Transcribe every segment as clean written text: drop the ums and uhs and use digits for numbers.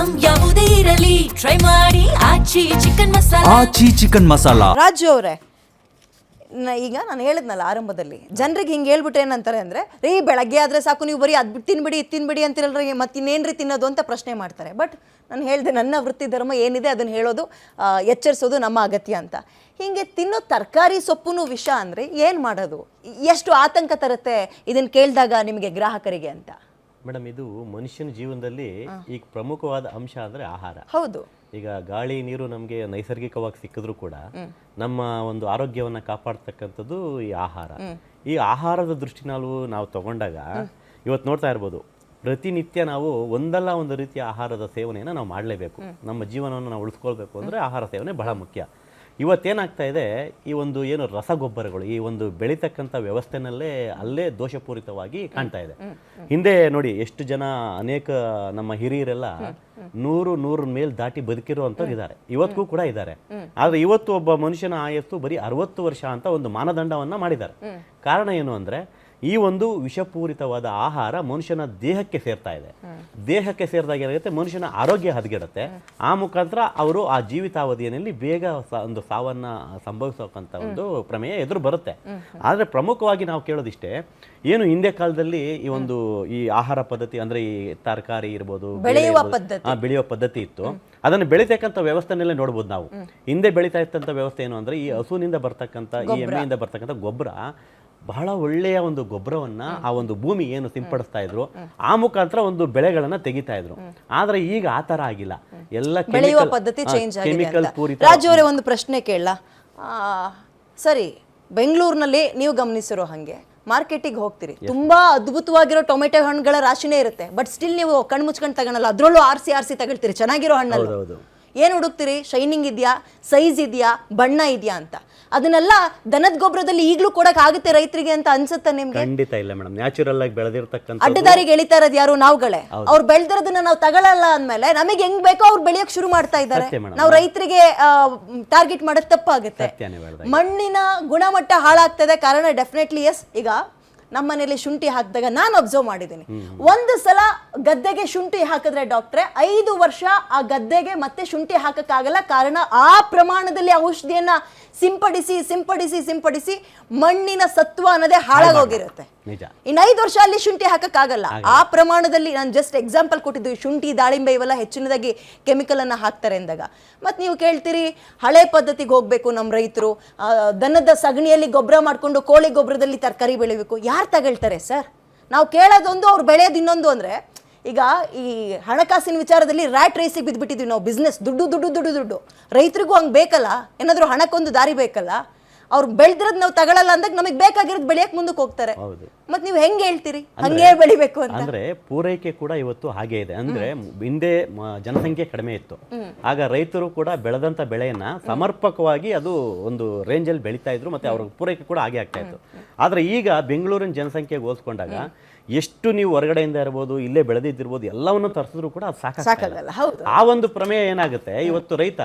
Item ಯಾವುದೇ ಇರಲಿ try ಮಾಡಿ ಆಚಿ ಚಿಕನ್ ಮಸಾಲಾ. ಆಚಿ ಚಿಕನ್ ಮಸಾಲಾ. ರಾಜು ಅವರೇ, ಈಗ ನಾನು ಹೇಳಿದ್ನಲ್ಲ ಆರಂಭದಲ್ಲಿ, ಜನರಿಗೆ ಹಿಂಗೆ ಹೇಳ್ಬಿಟ್ಟು ಏನಂತಾರೆ ಅಂದರೆ, ರೀ ಬೆಳಗ್ಗೆ ಆದರೆ ಸಾಕು ನೀವು ಬರೀ ಅದು ಬಿಟ್ಟು ತಿನ್ಬಿಡಿ ಇದು ತಿನ್ಬಿಡಿ ಅಂತಿರಲ್ರಿ, ಮತ್ತೆ ಇನ್ನೇನ್ರಿ ತಿನ್ನೋದು ಅಂತ ಪ್ರಶ್ನೆ ಮಾಡ್ತಾರೆ. ಬಟ್ ನಾನು ಹೇಳಿದೆ, ನನ್ನ ವೃತ್ತಿ ಧರ್ಮ ಏನಿದೆ ಅದನ್ನು ಹೇಳೋದು, ಎಚ್ಚರಿಸೋದು ನಮ್ಮ ಅಗತ್ಯ ಅಂತ. ಹೀಗೆ ತಿನ್ನೋ ತರಕಾರಿ ಸೊಪ್ಪು ವಿಷ ಅಂದರೆ ಏನು ಮಾಡೋದು? ಎಷ್ಟು ಆತಂಕ ತರುತ್ತೆ ಇದನ್ನು ಕೇಳಿದಾಗ ನಿಮಗೆ ಗ್ರಾಹಕರಿಗೆ ಅಂತ? ಮೇಡಮ್, ಇದು ಮನುಷ್ಯನ ಜೀವನದಲ್ಲಿ ಈಗ ಪ್ರಮುಖವಾದ ಅಂಶ ಅಂದರೆ ಆಹಾರ. ಹೌದು. ಈಗ ಗಾಳಿ ನೀರು ನಮಗೆ ನೈಸರ್ಗಿಕವಾಗಿ ಸಿಕ್ಕಿದ್ರೂ ಕೂಡ ನಮ್ಮ ಒಂದು ಆರೋಗ್ಯವನ್ನು ಕಾಪಾಡ್ತಕ್ಕಂಥದ್ದು ಈ ಆಹಾರ. ಈ ಆಹಾರದ ದೃಷ್ಟಿನಲ್ಲಿ ನಾವು ತಗೊಂಡಾಗ ಇವತ್ತು ನೋಡ್ತಾ ಇರ್ಬೋದು, ಪ್ರತಿನಿತ್ಯ ನಾವು ಒಂದಲ್ಲ ಒಂದು ರೀತಿಯ ಆಹಾರದ ಸೇವನೆಯನ್ನು ನಾವು ಮಾಡಲೇಬೇಕು. ನಮ್ಮ ಜೀವನವನ್ನು ನಾವು ಉಳಿಸ್ಕೊಳ್ಬೇಕು ಅಂದರೆ ಆಹಾರ ಸೇವನೆ ಬಹಳ ಮುಖ್ಯ. ಇವತ್ತೇನಾಗ್ತಾ ಇದೆ, ಈ ಒಂದು ಏನು ರಸಗೊಬ್ಬರಗಳು ಈ ಒಂದು ಬೆಳೀತಕ್ಕಂಥ ವ್ಯವಸ್ಥೆನಲ್ಲೇ ಅಲ್ಲೇ ದೋಷಪೂರಿತವಾಗಿ ಕಾಣ್ತಾ ಇದೆ. ಹಿಂದೆ ನೋಡಿ, ಎಷ್ಟು ಜನ ಅನೇಕ ನಮ್ಮ ಹಿರಿಯರೆಲ್ಲ 100 ಮೇಲೆ ದಾಟಿ ಬದುಕಿರುವಂಥವ್ರು ಇದ್ದಾರೆ, ಇವತ್ತಿಗೂ ಕೂಡ ಇದ್ದಾರೆ. ಆದರೆ ಇವತ್ತು ಒಬ್ಬ ಮನುಷ್ಯನ ಆಯಸ್ಸು ಬರೀ 60 ವರ್ಷ ಅಂತ ಒಂದು ಮಾನದಂಡವನ್ನು ಮಾಡಿದ್ದಾರೆ. ಕಾರಣ ಏನು ಅಂದರೆ, ಈ ಒಂದು ವಿಷಪೂರಿತವಾದ ಆಹಾರ ಮನುಷ್ಯನ ದೇಹಕ್ಕೆ ಸೇರ್ತಾ ಇದೆ. ದೇಹಕ್ಕೆ ಸೇರಿದಾಗ ಏನಾಗುತ್ತೆ, ಮನುಷ್ಯನ ಆರೋಗ್ಯ ಹದಗೆಡುತ್ತೆ. ಆ ಮುಖಾಂತರ ಅವರು ಆ ಜೀವಿತಾವಧಿಯಲ್ಲಿ ಬೇಗ ಒಂದು ಸಾವನ್ನ ಸಂಭವಿಸೋಕ್ಕಂಥ ಒಂದು ಪ್ರಮೇಯ ಎದುರು ಬರುತ್ತೆ. ಆದರೆ ಪ್ರಮುಖವಾಗಿ ನಾವು ಕೇಳೋದಿಷ್ಟೇ, ಏನು ಹಿಂದೆ ಕಾಲದಲ್ಲಿ ಈ ಆಹಾರ ಪದ್ಧತಿ ಅಂದರೆ ಈ ತರಕಾರಿ ಇರ್ಬೋದು, ಬೆಳೆಯುವ ಪದ್ಧತಿ ಇತ್ತು. ಅದನ್ನು ಬೆಳೀತಕ್ಕಂಥ ವ್ಯವಸ್ಥೆನಲ್ಲೇ ನೋಡ್ಬೋದು ನಾವು. ಹಿಂದೆ ಬೆಳೀತಾ ಇತ್ತಂಥ ವ್ಯವಸ್ಥೆ ಏನು ಅಂದರೆ, ಈ ಹಸುವಿನಿಂದ ಬರ್ತಕ್ಕಂಥ, ಈ ಎಮ್ಮೆಯಿಂದ ಬರ್ತಕ್ಕಂಥ ಗೊಬ್ಬರ ಬಹಳ ಒಳ್ಳೆಯ ಒಂದು ಗೊಬ್ಬರವನ್ನ ಆ ಒಂದು ಭೂಮಿ ಏನು ಸಿಂಪಡಿಸ್ತಾ ಇದ್ರು, ಆ ಮುಖಾಂತರ ಒಂದು ಬೆಳೆಗಳನ್ನ ತೆಗಿತಾ ಇದ್ರು. ಆದ್ರೆ ಈಗ ಆ ತರ ಆಗಿಲ್ಲ, ಎಲ್ಲ ಬೆಳೆಯುವ ಪದ್ಧತಿ ಚೇಂಜ್ ಕೆಮಿಕಲ್ ಪೂರಿತ. ರಾಜು ಅವರೇ, ಒಂದು ಪ್ರಶ್ನೆ ಕೇಳಲ್ಲ? ಸರಿ, ಬೆಂಗಳೂರಿನಲ್ಲಿ ನೀವು ಗಮನಿಸಿರೋ ಹಾಗೆ ಮಾರ್ಕೆಟಿಗೆ ಹೋಗ್ತೀರಿ, ತುಂಬಾ ಅದ್ಭುತವಾಗಿರೋ ಟೊಮೆಟೊ ಹಣ್ಣುಗಳ ರಾಶಿನೇ ಇರುತ್ತೆ. ಬಟ್ ಸ್ಟಿಲ್ ನೀವು ಕಣ್ಣು ಮುಚ್ಕೊಂಡು ತಗೊಳಲ್ಲ, ಅದ್ರಲ್ಲೂ ಆರಿಸಿ ತಗೊಳ್ತೀರಿ ಚೆನ್ನಾಗಿರೋ ಹಣ್ಣಲ್ಲಿ. ಏನು ಹುಡುಕ್ತೀರಿ? ಶೈನಿಂಗ್ ಇದೆಯಾ, ಸೈಜ್ ಇದೆಯಾ, ಬಣ್ಣ ಇದೆಯಾ ಅಂತ. ಅದನ್ನೆಲ್ಲ ದನದ ಗೊಬ್ಬರದಲ್ಲಿ ಈಗಲೂ ಕೊಡಕ್ ಆಗುತ್ತೆ ರೈತರಿಗೆ ಅಂತ ಅನ್ಸುತ್ತೆ ನಿಮ್ಗೆ? ಖಂಡಿತ ಇಲ್ಲ ಮೇಡಮ್. ನ್ಯಾಚುರಲ್ ಆಗಿ ಬೆಳೆದಿರ್ತಕ್ಕಂಥ ಅಡ್ಡದಾರಿಗೆ ಎಳಿತಾ ಇರೋದು ಯಾರು? ನಾವುಗಳೇ. ಅವ್ರು ಬೆಳೆದಿರೋದನ್ನ ನಾವು ತಗೊಳ್ಳಲ್ಲ ಅಂದ್ಮೇಲೆ ನಮಗೆ ಹೆಂಗ್ ಬೇಕೋ ಅವ್ರು ಬೆಳೆಯೋಕ್ ಶುರು ಮಾಡ್ತಾ ಇದ್ದಾರೆ. ನಾವು ರೈತರಿಗೆ ಟಾರ್ಗೆಟ್ ಮಾಡೋದು ತಪ್ಪಾಗುತ್ತೆ. ಮಣ್ಣಿನ ಗುಣಮಟ್ಟ ಹಾಳಾಗ್ತದೆ. ಕಾರಣ ಡೆಫಿನೆಟ್ಲಿ ಎಸ್. ಈಗ ನಮ್ಮ ಮನೇಲಿ ಶುಂಠಿ ಹಾಕಿದಾಗ ನಾನು ಅಬ್ಸರ್ವ್ ಮಾಡಿದ್ದೀನಿ, ಒಂದು ಸಲ ಗದ್ದೆಗೆ ಶುಂಠಿ ಹಾಕಿದ್ರೆ ಡಾಕ್ಟ್ರೆ 5 ವರ್ಷ ಆ ಗದ್ದೆಗೆ ಮತ್ತೆ ಶುಂಠಿ ಹಾಕಕ್ಕಾಗಲ್ಲ. ಕಾರಣ ಆ ಪ್ರಮಾಣದಲ್ಲಿ ಔಷಧಿಯನ್ನ ಸಿಂಪಡಿಸಿ ಮಣ್ಣಿನ ಸತ್ವ ಅನ್ನೋದೇ ಹಾಳಾಗೋಗಿರುತ್ತೆ. ಇನ್ನು 5 ವರ್ಷ ಅಲ್ಲಿ ಶುಂಠಿ ಹಾಕಕ್ಕಾಗಲ್ಲ. ಆ ಪ್ರಮಾಣದಲ್ಲಿ ನಾನು ಜಸ್ಟ್ ಎಕ್ಸಾಂಪಲ್ ಕೊಟ್ಟಿದ್ದು, ಶುಂಠಿ, ದಾಳಿಂಬೆ ಇವೆಲ್ಲ ಹೆಚ್ಚಿನದಾಗಿ ಕೆಮಿಕಲ್ ಅನ್ನ ಹಾಕ್ತಾರೆ ಅಂದಾಗ. ಮತ್ತೆ ನೀವು ಕೇಳ್ತೀರಿ, ಹಳೆ ಪದ್ಧತಿಗೆ ಹೋಗ್ಬೇಕು ನಮ್ಮ ರೈತರು, ದನದ ಸಗಣಿಯಲ್ಲಿ ಗೊಬ್ಬರ ಮಾಡ್ಕೊಂಡು ಕೋಳಿ ಗೊಬ್ಬರದಲ್ಲಿ ತರಕಾರಿ ಬೆಳಿಬೇಕು. ಯಾರು ತಗೊಳ್ತಾರೆ ಸರ್? ನಾವು ಕೇಳೋದೊಂದು, ಅವ್ರು ಬೆಳೆಯೋದು ಇನ್ನೊಂದು. ಅಂದ್ರೆ ಈಗ ಈ ಹಣಕಾಸಿನ ವಿಚಾರದಲ್ಲಿ ರ್ಯಾಟ್ ರೇಸಿಗೆ ಬಿದ್ದುಬಿಟ್ಟಿದ್ವಿ ನಾವು. ಬಿಸ್ನೆಸ್, ದುಡ್ಡು. ರೈತರಿಗೂ ಹಂಗೆ ಬೇಕಲ್ಲ, ಏನಾದರೂ ಹಣಕ್ಕೊಂದು ದಾರಿ ಬೇಕಲ್ಲ. ಅವ್ರು ಬೆಳೆದಿರೋದು ನಾವು ತಗೊಳ್ಳಲ್ಲ ಅಂದಾಗ ನಮಗೆ ಬೇಕಾಗಿರೋದು ಬೆಳೆಯಕ್ ಮುಂದಕ್ಕೆ ಹೋಗ್ತಾರೆ. ಮತ್ತೆ ನೀವು ಹೆಂಗೆ ಹೇಳ್ತೀರಿ ಹಂಗೆ ಬೆಳಿಬೇಕು ಅಂತ? ಅಂದ್ರೆ ಪೂರೈಕೆ ಕೂಡ ಇವತ್ತು ಹಾಗೆ ಇದೆ. ಅಂದ್ರೆ ಹಿಂದೆ ಜನಸಂಖ್ಯೆ ಕಡಿಮೆ ಇತ್ತು, ಆಗ ರೈತರು ಕೂಡ ಬೆಳೆದಂತ ಬೆಳೆಯನ್ನ ಸಮರ್ಪಕವಾಗಿ ಅದು ಒಂದು ರೇಂಜಲ್ಲಿ ಬೆಳೀತಾ ಇದ್ರು, ಮತ್ತೆ ಅವ್ರ ಪೂರೈಕೆ ಕೂಡ ಹಾಗೆ ಆಗ್ತಾ ಇತ್ತು. ಆದ್ರೆ ಈಗ ಬೆಂಗಳೂರಿನ ಜನಸಂಖ್ಯೆಗೆ ಹೋಲಿಸ್ಕೊಂಡಾಗ ಎಷ್ಟು ನೀವು ಹೊರಗಡೆಯಿಂದ ಇರ್ಬೋದು, ಇಲ್ಲೇ ಬೆಳೆದಿದ್ದಿರ್ಬೋದು, ಎಲ್ಲವನ್ನು ತರಿಸಿದ್ರು ಕೂಡ ಅದು ಸಾಕಾಗಲ್ಲ. ಆ ಒಂದು ಪ್ರಮೇಯ ಏನಾಗುತ್ತೆ, ಇವತ್ತು ರೈತ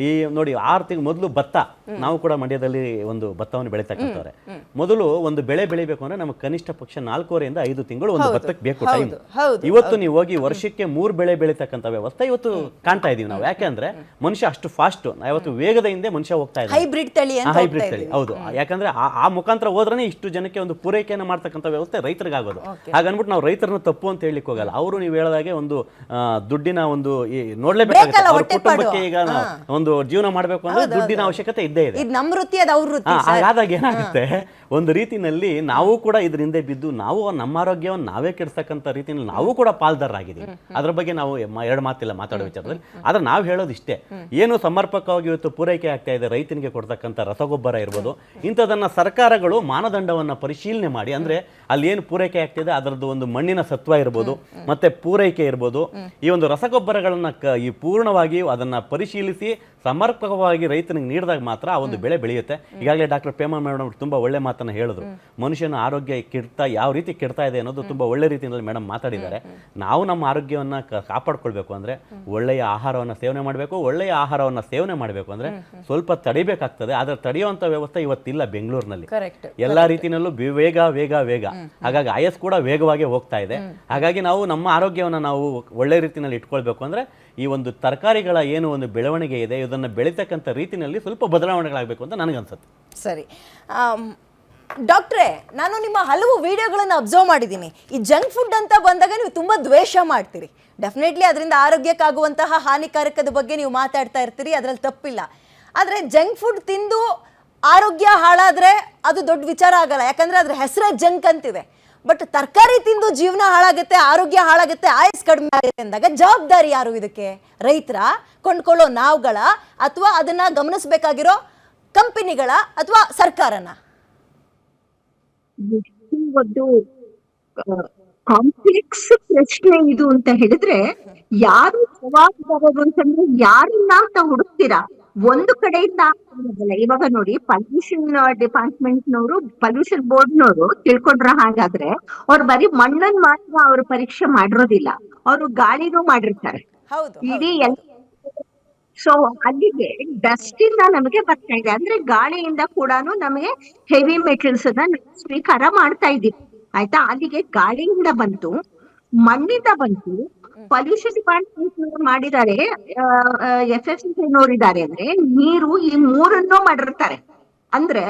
ಈ ನೋಡಿ 6 ತಿಂಗಳು ಮೊದಲು ಭತ್ತ, ನಾವು ಕೂಡ ಮಂಡ್ಯದಲ್ಲಿ ಒಂದು ಭತ್ತವನ್ನು ಬೆಳೀತಕ್ಕಂಥವ್ರೆ. ಮೊದಲು ಒಂದು ಬೆಳೆ ಬೆಳಿಬೇಕು ಅಂದ್ರೆ ನಮಗೆ ಕನಿಷ್ಠ ಪಕ್ಷ 4 5 ತಿಂಗಳು ಒಂದು ಭತ್ತಕ್ಕೆ ಬೇಕು ಟೈಮ್. ಇವತ್ತು ನೀವು ಹೋಗಿ ವರ್ಷಕ್ಕೆ 3 ಬೆಳೆ ಬೆಳೀತಕ್ಕಂಥ ವ್ಯವಸ್ಥೆ ಇವತ್ತು ಕಾಣ್ತಾ ಇದೀವಿ ನಾವು. ಯಾಕೆಂದ್ರೆ ಮನುಷ್ಯ ಅಷ್ಟು ಫಾಸ್ಟ್, ಇವತ್ತು ವೇಗದ ಹಿಂದೆ ಮನುಷ್ಯ ಹೋಗ್ತಾ ಇದ್ದಾರೆ. ಹೈಬ್ರಿಡ್ ತಳಿ. ಹೌದು, ಯಾಕಂದ್ರೆ ಆ ಮುಖಾಂತರ ಹೋದ್ರೆ ಇಷ್ಟು ಜನಕ್ಕೆ ಒಂದು ಪೂರೈಕೆಯನ್ನು ಮಾಡ್ತಕ್ಕಂಥ ವ್ಯವಸ್ಥೆ ರೈತರಿಗಾಗೋದು. ಹಾಗನ್ಬಿಟ್ಟು ನಾವು ರೈತರನ್ನ ತಪ್ಪು ಅಂತ ಹೇಳಲಿಕ್ಕೆ ಹೋಗಲ್ಲ. ಅವರು ನೀವು ಹೇಳಿದಾಗೆ ಒಂದು ದುಡ್ಡಿನ ಒಂದು ನೋಡ್ಲೇಬೇಕಾಗುತ್ತೆ. ಕುಟುಂಬಕ್ಕೆ ಈಗ ಒಂದು ಜೀವನ ಮಾಡಬೇಕು ಅಂದ್ರೆ ದುಡ್ಡಿನ ಅವಶ್ಯಕತೆ ಇದ್ದೇ ಇದೆ. ಹಾಗಾದಾಗ ಏನಾಗುತ್ತೆ, ಒಂದು ರೀತಿನಲ್ಲಿ ನಾವು ಕೂಡ ಇದ್ರ ಹಿಂದೆ ಬಿದ್ದು ನಾವು ನಮ್ಮ ಆರೋಗ್ಯವನ್ನು ನಾವೇ ಕೆಡಿಸ್ತಕ್ಕಂಥ ರೀತಿಯಲ್ಲಿ ನಾವು ಕೂಡ ಪಾಲ್ದಾರರಾಗಿದ್ದೀವಿ. ಅದ್ರ ಬಗ್ಗೆ ನಾವು 2 ಮಾತಿಲ್ಲ ಮಾತಾಡೋ ವಿಚಾರದಲ್ಲಿ. ಆದ್ರೆ ನಾವು ಹೇಳೋದಿಷ್ಟೇ, ಏನು ಸಮರ್ಪಕವಾಗಿ ಇವತ್ತು ಪೂರೈಕೆ ಆಗ್ತಾ ಇದೆ ರೈತನಿಗೆ ಕೊಡ್ತಕ್ಕಂಥ ರಸಗೊಬ್ಬರ ಇರ್ಬೋದು, ಇಂಥದನ್ನ ಸರ್ಕಾರಗಳು ಮಾನದಂಡವನ್ನ ಪರಿಶೀಲನೆ ಮಾಡಿ, ಅಂದ್ರೆ ಅಲ್ಲಿ ಏನು ಪೂರೈಕೆ ಆಗ್ತಿದೆ ಅದರದ್ದು ಒಂದು ಮಣ್ಣಿನ ಸತ್ವ ಇರ್ಬೋದು, ಮತ್ತೆ ಪೂರೈಕೆ ಇರ್ಬೋದು, ಈ ಒಂದು ರಸಗೊಬ್ಬರಗಳನ್ನ ಈ ಪೂರ್ಣವಾಗಿ ಅದನ್ನ ಪರಿಶೀಲಿಸಿ ಸಮರ್ಪಕವಾಗಿ ರೈತನಿಗೆ ನೀಡಿದಾಗ ಮಾತ್ರ ಆ ಒಂದು ಬೆಳೆ ಬೆಳೆಯುತ್ತೆ. ಈಗಾಗಲೇ ಡಾಕ್ಟರ್ ಪೇಮಾ ಮೇಡಮ್ ತುಂಬಾ ಒಳ್ಳೆ ಮಾತನ್ನ ಹೇಳಿದ್ರು. ಮನುಷ್ಯನ ಆರೋಗ್ಯ ಯಾವ ರೀತಿ ಕೆಡ್ತಾ ಇದೆ ಅನ್ನೋದು ತುಂಬಾ ಒಳ್ಳೆ ರೀತಿಯಲ್ಲಿ ಮೇಡಮ್ ಮಾತಾಡಿದ್ದಾರೆ. ನಾವು ನಮ್ಮ ಆರೋಗ್ಯವನ್ನ ಕಾಪಾಡ್ಕೊಳ್ಬೇಕು ಅಂದ್ರೆ ಒಳ್ಳೆಯ ಆಹಾರವನ್ನ ಸೇವನೆ ಮಾಡಬೇಕು. ಒಳ್ಳೆಯ ಆಹಾರವನ್ನ ಸೇವನೆ ಮಾಡಬೇಕು ಅಂದ್ರೆ ಸ್ವಲ್ಪ ತಡಿಬೇಕಾಗ್ತದೆ. ಆದ್ರೆ ತಡೆಯುವಂತ ವ್ಯವಸ್ಥೆ ಇವತ್ತಿಲ್ಲ ಬೆಂಗಳೂರಿನಲ್ಲಿ. ಎಲ್ಲಾ ರೀತಿಯಲ್ಲೂ ವೇಗ ವೇಗ ವೇಗ, ಹಾಗಾಗಿ ಆಯಸ್ ಕೂಡ ವೇಗವಾಗಿ ಹೋಗ್ತಾ ಇದೆ. ಹಾಗಾಗಿ ನಾವು ನಮ್ಮ ಆರೋಗ್ಯವನ್ನ ನಾವು ಒಳ್ಳೆ ರೀತಿಯಲ್ಲಿ ಇಟ್ಕೊಳ್ಬೇಕು ಅಂದ್ರೆ ಈ ಒಂದು ತರಕಾರಿಗಳ ಏನು ಒಂದು ಬೆಳವಣಿಗೆ ಇದೆ ಇದನ್ನು ಬೆಳೀತಕ್ಕಂಥ ರೀತಿಯಲ್ಲಿ ಸ್ವಲ್ಪ ಬದಲಾವಣೆಗಳಾಗಬೇಕು ಅಂತ ನನಗನ್ಸುತ್ತೆ. ಸರಿ ಡಾಕ್ಟ್ರೇ, ನಾನು ನಿಮ್ಮ ಹಲವು ವಿಡಿಯೋಗಳನ್ನು ಅಬ್ಸರ್ವ್ ಮಾಡಿದ್ದೀನಿ. ಈ ಜಂಕ್ ಫುಡ್ ಅಂತ ಬಂದಾಗ ನೀವು ತುಂಬ ದ್ವೇಷ ಮಾಡ್ತೀರಿ. ಡೆಫಿನೆಟ್ಲಿ ಅದರಿಂದ ಆರೋಗ್ಯಕ್ಕಾಗುವಂತಹ ಹಾನಿಕಾರಕದ ಬಗ್ಗೆ ನೀವು ಮಾತಾಡ್ತಾ ಇರ್ತೀರಿ, ಅದರಲ್ಲಿ ತಪ್ಪಿಲ್ಲ. ಆದರೆ ಜಂಕ್ ಫುಡ್ ತಿಂದು ಆರೋಗ್ಯ ಹಾಳಾದರೆ ಅದು ದೊಡ್ಡ ವಿಚಾರ ಆಗಲ್ಲ, ಯಾಕಂದರೆ ಅದ್ರ ಹೆಸರೇ ಜಂಕ್ ಅಂತಿದೆ. ಬಟ್ ತರಕಾರಿ ತಿಂದು ಜೀವನ ಹಾಳಾಗುತ್ತೆ, ಆರೋಗ್ಯ ಹಾಳಾಗುತ್ತೆ, ಆಯಸ್ ಕಡಿಮೆ ಆಗುತ್ತೆ ಅಂದಾಗ ಜವಾಬ್ದಾರಿ ಯಾರು ಇದಕ್ಕೆ? ರೈತರ, ಕೊಂಡ್ಕೊಳ್ಳೋ ನಾವುಗಳ, ಅಥವಾ ಅದನ್ನ ಗಮನಿಸಬೇಕಾಗಿರೋ ಕಂಪನಿಗಳ, ಅಥವಾ ಸರ್ಕಾರನ? ಒಂದು ಕಾಂಪ್ಲೆಕ್ಸ್ ಪ್ರಶ್ನೆ ಇದು ಅಂತ ಹೇಳಿದ್ರೆ, ಯಾರು ಜವಾಬ್ದಾರರು ಅಂತಂದ್ರೆ ಯಾರನ್ನ ಅಂತ ಹುಡುಕ್ತೀರಾ? ಒಂದು ಕಡೆಯಿಂದ ಇವಾಗ ನೋಡಿ, ಪೊಲ್ಯೂಷನ್ ಡಿಪಾರ್ಟ್ಮೆಂಟ್ನವರು, ಪೊಲ್ಯೂಷನ್ ಬೋರ್ಡ್ನವರು ತಿಳ್ಕೊಂಡ್ರ ಹಾಗಾದ್ರೆ ಅವ್ರು ಬರೀ ಮಣ್ಣನ್ ಮಾತ್ರ ಅವ್ರು ಪರೀಕ್ಷೆ ಮಾಡಿರೋದಿಲ್ಲ, ಅವರು ಗಾಳಿನೂ ಮಾಡಿರ್ತಾರೆ ಇಡೀ. ಸೊ ಅಲ್ಲಿಗೆ ಡಸ್ಟ್ ಇಂದ ನಮಗೆ ಬರ್ತಾ ಇದೆ, ಅಂದ್ರೆ ಗಾಳಿಯಿಂದ ಕೂಡ ನಮಗೆ ಹೆವಿ ಮೆಟೀರಿಯಲ್ಸ್ ಅನ್ನ ಸ್ವೀಕಾರ ಮಾಡ್ತಾ ಇದ್ದೀವಿ. ಆಯ್ತಾ? ಅಲ್ಲಿಗೆ ಗಾಳಿಯಿಂದ ಬಂತು, ಮಣ್ಣಿಂದ ಬಂತು, ಪೊಲ್ಯೂಷನ್ ಡಿಪಾರ್ಟ್ಮೆಂಟ್ ಮಾಡಿದ್ದಾರೆ, FFCI ನೋಡಿದ್ದಾರೆ, ಅಂದ್ರೆ ನೀರು, ಈ ಮೂರನ್ನೂ ಮಾಡಿರ್ತಾರೆ. ಅಂದ್ರೆ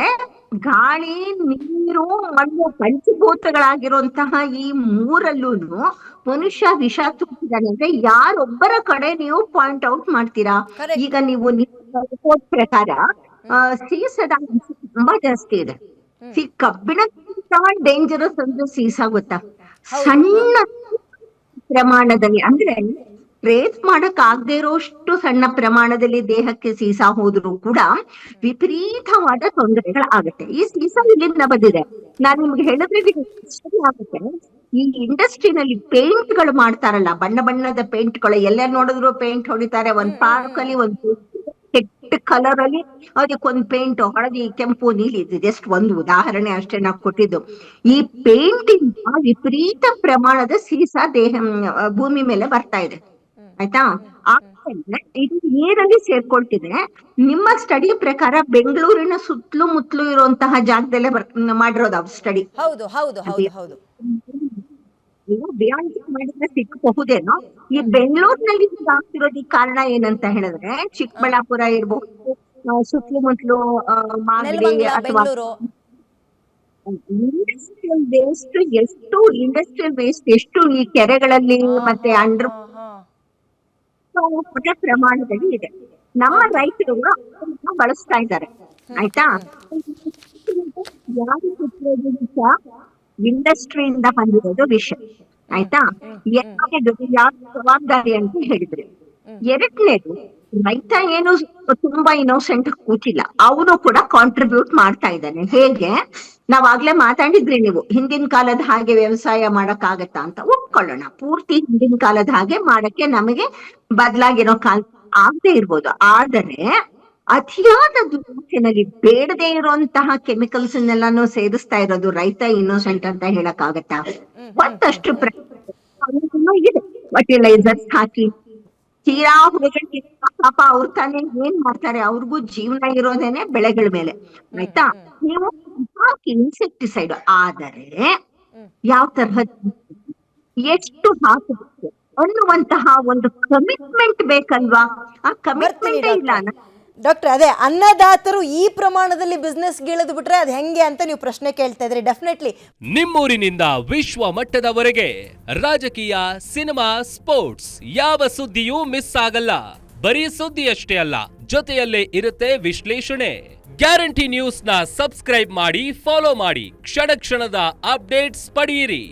ಗಾಳಿ, ನೀರು, ಮಣ್ಣು ಪಂಚಭೂತಗಳಾಗಿರುವಂತಹ ಈ ಮೂರಲ್ಲೂ ಮನುಷ್ಯ ವಿಷ ತುಂಬಿದ್ದಾನೆ. ಅಂದ್ರೆ ಯಾರೊಬ್ಬರ ಕಡೆ ನೀವು ಪಾಯಿಂಟ್ ಔಟ್ ಮಾಡ್ತೀರಾ? ಈಗ ನೀವು ರಿಪೋರ್ಟ್ ಪ್ರಕಾರ ಸೀಸದ ತುಂಬಾ ಜಾಸ್ತಿ ಇದೆ. ಕಬ್ಬಿಣ ಡೇಂಜರಸ್ ಅಂದ್ರೆ ಸೀಸ ಗೊತ್ತಾ? ಸಣ್ಣ ಪ್ರಮಾಣದಲ್ಲಿ, ಅಂದ್ರೆ ಟ್ರೇಸ್ ಮಾಡಕ್ ಆಗದೆ ಇರೋಷ್ಟು ಸಣ್ಣ ಪ್ರಮಾಣದಲ್ಲಿ ದೇಹಕ್ಕೆ ಸೀಸಾ ಹೋದ್ರು ಕೂಡ ವಿಪರೀತವಾದ ತೊಂದರೆಗಳಾಗುತ್ತೆ. ಈ ಸೀಸಾ ಇಲ್ಲಿಂದ ಬಂದಿದೆ. ನಾನು ನಿಮ್ಗೆ ಹೇಳಿದ್ರೆ ಆಗುತ್ತೆ. ಈ ಇಂಡಸ್ಟ್ರಿನಲ್ಲಿ ಪೇಂಟ್ ಗಳು ಮಾಡ್ತಾರಲ್ಲ, ಬಣ್ಣ ಬಣ್ಣದ ಪೇಂಟ್ ಗಳು, ಎಲ್ಲ ನೋಡಿದ್ರು ಪೇಂಟ್ ಹೊಡಿತಾರೆ. ಒಂದ್ ಪಾರ್ಕ್ ಅಲ್ಲಿ ಒಂದು ಕೆಟ್ಟ ಕಲರ್ ಅಲ್ಲಿ ಅದಕ್ಕೊಂದು ಪೇಂಟ್, ಹಳದಿ, ಕೆಂಪು, ನೀಲಿ, ಜಸ್ಟ್ ಒಂದು ಉದಾಹರಣೆ ಅಷ್ಟೇ ನಾವು ಕೊಟ್ಟಿದ್ದು. ಈ ಪೇಂಟ್ ಇಂದ ವಿಪರೀತ ಪ್ರಮಾಣದ ಸೀಸ ಭೂಮಿ ಮೇಲೆ ಬರ್ತಾ ಇದೆ. ಆಯ್ತಾ? ಇದು ನೀರಲ್ಲಿ ಸೇರ್ಕೊಳ್ತಿದೆ. ನಿಮ್ಮ ಸ್ಟಡಿ ಪ್ರಕಾರ ಬೆಂಗಳೂರಿನ ಸುತ್ತಲೂ ಮುತ್ತಲೂ ಇರುವಂತಹ ಜಾಗದಲ್ಲೇ ಮಾಡಿರೋದು ಅವ್ರ ಸ್ಟಡಿ. ಹೌದು ಹೌದು ಹೌದು ಹೌದು. ಮಾಡಿದ್ರೆ ಸಿಕ್ಕಬಹುದೇನೋ. ಈ ಬೆಂಗಳೂರಿನಲ್ಲಿ ಆಗ್ತಿರೋದಕ್ಕೆ ಕಾರಣ ಏನಂತ ಹೇಳಿದ್ರೆ, ಚಿಕ್ಕಬಳ್ಳಾಪುರ ಇರ್ಬಹುದು, ಸುತ್ತಮುತ್ತಲು ಮಾಗಡಿ ಅಥವಾ ಇಂಡಸ್ಟ್ರಿಯಲ್ ವೇಸ್ಟ್, ಎಷ್ಟು ಇಂಡಸ್ಟ್ರಿಯಲ್ ವೇಸ್ಟ್ ಎಷ್ಟು ಈ ಕೆರೆಗಳಲ್ಲಿ ಮತ್ತೆ ಅಂಡರ್ ಪ್ರಮಾಣದಲ್ಲಿ ಇದೆ. ನಮ್ಮ ರೈತರು ಬಳಸ್ತಾ ಇದ್ದಾರೆ. ಆಯ್ತಾ? ಇಂಡಸ್ಟ್ರಿಯಿಂದ ಬಂದಿರೋದು ವಿಷ. ಆಯ್ತಾ? ಯಾವ ಜವಾಬ್ದಾರಿ ಅಂತ ಹೇಳಿದ್ರೆ, ಎರಡನೇದು, ರೈತ ಏನು ತುಂಬಾ ಇನ್ನೋಸೆಂಟ್ ಕೂತಿಲ್ಲ, ಅವನು ಕೂಡ ಕಾಂಟ್ರಿಬ್ಯೂಟ್ ಮಾಡ್ತಾ ಇದ್ದಾನೆ. ಹೇಗೆ? ನಾವಾಗ್ಲೇ ಮಾತಾಡಿದ್ರಿ ನೀವು, ಹಿಂದಿನ ಕಾಲದ ಹಾಗೆ ವ್ಯವಸಾಯ ಮಾಡಕ್ ಆಗತ್ತಾ ಅಂತ. ಒಪ್ಕೊಳ್ಳೋಣ, ಪೂರ್ತಿ ಹಿಂದಿನ ಕಾಲದ ಹಾಗೆ ಮಾಡಕ್ಕೆ ನಮಗೆ ಬದಲಾಗಿರೋ ಕಾಲ ಆಗದೆ ಇರ್ಬೋದು. ಆದರೆ ಅತಿಯಾದ ದುರ್ಬಳಕೆನಲ್ಲಿ ಬೇಡದೇ ಇರುವಂತಹ ಕೆಮಿಕಲ್ಸ್ ಅನ್ನೆಲ್ಲಾನು ಸೇರಿಸ್ತಾ ಇರೋದು ರೈತ ಇನ್ನೋಸೆಂಟ್ ಅಂತ ಹೇಳಕ್ ಆಗತ್ತಾ? ಮತ್ತಷ್ಟು ಇದೆ. ಫರ್ಟಿಲೈಸರ್ಸ್ ಹಾಕಿ ತೀರಾ ಹೊರಗಡೆ ಪಾಪ ಅವ್ರು ತಾನೇ ಏನ್ ಮಾಡ್ತಾರೆ, ಅವ್ರಿಗೂ ಜೀವನ ಇರೋದೇನೆ ಬೆಳೆಗಳ ಮೇಲೆ. ಆಯ್ತಾ? ನೀವು ಹಾಕಿ ಇನ್ಸೆಕ್ಟಿಸೈಡ್, ಆದರೆ ಯಾವ ತರಹದ, ಎಷ್ಟು ಹಾಕಬೇಕು ಅನ್ನುವಂತಹ ಒಂದು ಕಮಿಟ್ಮೆಂಟ್ ಬೇಕಲ್ವಾ? ಆ ಕಮಿಟ್ಮೆಂಟ್ ಇಲ್ಲ. ಡಾಕ್ಟರ್, ಅದೇ ಅನ್ನದಾತರು ಈ ಪ್ರಮಾಣದಲ್ಲಿ ಬಿಸ್ನೆಸ್ ಗಿಳಿದು ಬಿಟ್ರೆ ಅದು ಹೆಂಗೆ ಅಂತ ನೀವು ಪ್ರಶ್ನೆ ಕೇಳ್ತಾ ಇದ್ರಿ. ಡೆಫಿನೆಟ್ಲಿ ನಿಮ್ಮೂರಿನಿಂದ ವಿಶ್ವ ಮಟ್ಟದವರೆಗೆ ರಾಜಕೀಯ, ಸಿನಿಮಾ, ಸ್ಪೋರ್ಟ್ಸ್ ಯಾವ ಸುದ್ದಿಯೂ ಮಿಸ್ ಆಗಲ್ಲ. ಬರೀ ಸುದ್ದಿಯಷ್ಟೇ ಅಲ್ಲ, ಜೊತೆಯಲ್ಲೇ ಇರುತ್ತೆ ವಿಶ್ಲೇಷಣೆ. ಗ್ಯಾರಂಟಿ ನ್ಯೂಸ್ ನ ಸಬ್ಸ್ಕ್ರೈಬ್ ಮಾಡಿ, ಫಾಲೋ ಮಾಡಿ, ಕ್ಷಣ ಕ್ಷಣದ ಅಪ್ಡೇಟ್ಸ್ ಪಡೆಯಿರಿ.